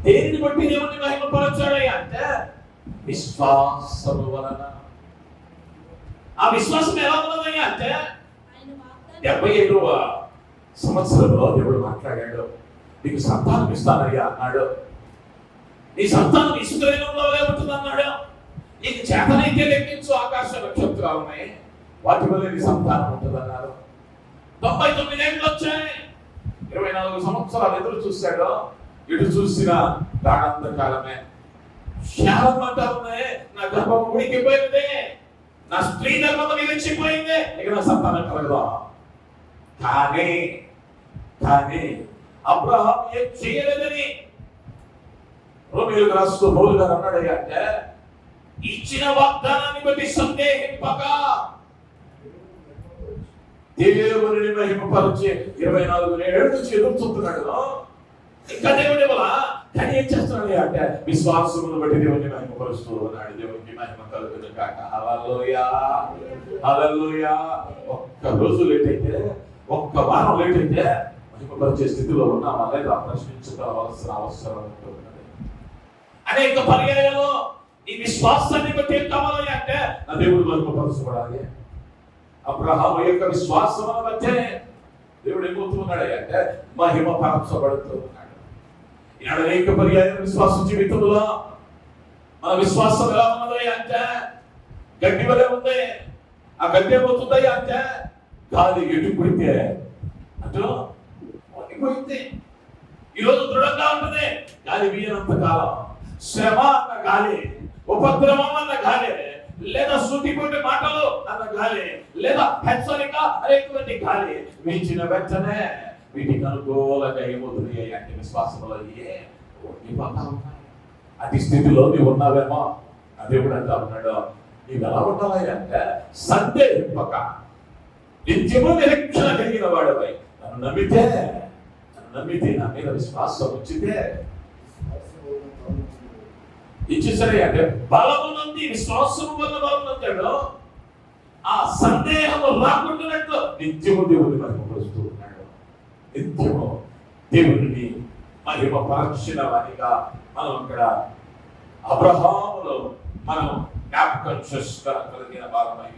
దేనిని బట్టి దేవుని మహిమపరచాడయ్యా అంటే విశ్వాసము వలన. ఆ విశ్వాసం ఎలా ఉన్నదయ్యా అంటే 77వ సంవత్సరంలో దేవుడు మాట్లాడాడు, నీకు సంతానం ఇస్తానయ్యా అన్నాడు. నీ సంతానం ఇసుకరేణంలో ఉంటుంది అన్నాడు. నీకు చేతనైతే లెక్కించు, ఆకాశ నక్షత్రాలు ఉన్నాయి, వాటి వల్ల నీ సంతానం ఉంటుంది అన్నారు. 99 ఏళ్ళు వచ్చాయి, 24 సంవత్సరాలు ఎదురు చూశాడు. ఇటు చూసిన గాఢంధకాలమే. శాలం అంటా ఉన్నాయి, నా గర్భం ఉడికిపోయింది, నా స్త్రీ గర్భం నిలిచిపోయింది, ఇక నా సంతానం కలగదా. కానీ అబ్రహాం ఏం చేయలేదని రోమియోలకు రాస్తూ పౌలు గారు అన్నాడు అంటే, ఇచ్చిన వాగ్దానాన్ని బట్టి సందేహింపక దేవుని మహిమపరిచే 24 ఏళ్ళ నుంచి ఎదురు చూస్తున్నాడు. ఇంకా దేవుని వల్ల కానీ ఏం చేస్తున్నాడు అంటే విశ్వాసమును బట్టి దేవుని మహిమపరుస్తూ ఉన్నాడు. దేవునికి మహిమ కలుగును గాక. హల్లెలూయా, హల్లెలూయా. ఒక్క రోజు లేట్ అయితే, ఒక్క వారం లేట్ అయితే మహిమపరిచే స్థితిలో ఉన్నామా లేదా ప్రశ్నించుకోవాల్సిన అవసరం ఉంటుంది. అనేక పర్యాయాలు ఈ విశ్వాసాన్ని బట్టి ఏం కావాలి అంటే నా దేవుడు మహిమపరచబడాలి. అబ్రహాము యొక్క విశ్వాసం బట్టే దేవుడు ఏమవుతున్నాడు అంటే మహిమపరచబడుతూ ఉన్నాడు. ఈనాడు అనేక పర్యాయం విశ్వాస జీవితంలో మన విశ్వాసం ఎలా ఉన్నది అంటే గడ్డి వలె ఉంది. ఆ గడ్డి ఏమవుతుంది అంటే గాలి ఎటు పుడితే అటు పోయింది. ఈరోజు దృఢంగా ఉంటుంది, గాలి వీయనంత కాలం. శ్రమ అన్న గాలి, ఉపద్రవం అన్న గాలి, లేదా సూటిపోటి మాటలు అన్న గాలి, లేదా హెచ్చరిక అనేటువంటి గాలి వీచిన వెంటనే వీటికి అనుకూలంగా ఏమవుతున్నాయి అంటే విశ్వాసంలో అతి స్థితిలో నీవు ఉన్నావేమో. దేవుడు అంటా ఉన్నాడు, నీవు ఎలా ఉండాలి అంటే సందేహింపక నిత్యము నిరీక్షణ కలిగిన వాడవై నన్ను నమ్మితే నా మీద విశ్వాసం ఉంచితే ఇచ్చేసరే అంటే బలము నుండి విశ్వాసము వల్ల బలం అంటాడు. ఆ సందేహము రాకుండానట్లు నిత్యము దేవుని మహిమపరుస్తూ ఉన్నాడు. నిత్యము దేవుని మహిమపరచిన వారిగా మనం ఇక్కడ అబ్రహాములో మనం జ్ఞాపకం చేసుకోగలిగిన భాగమై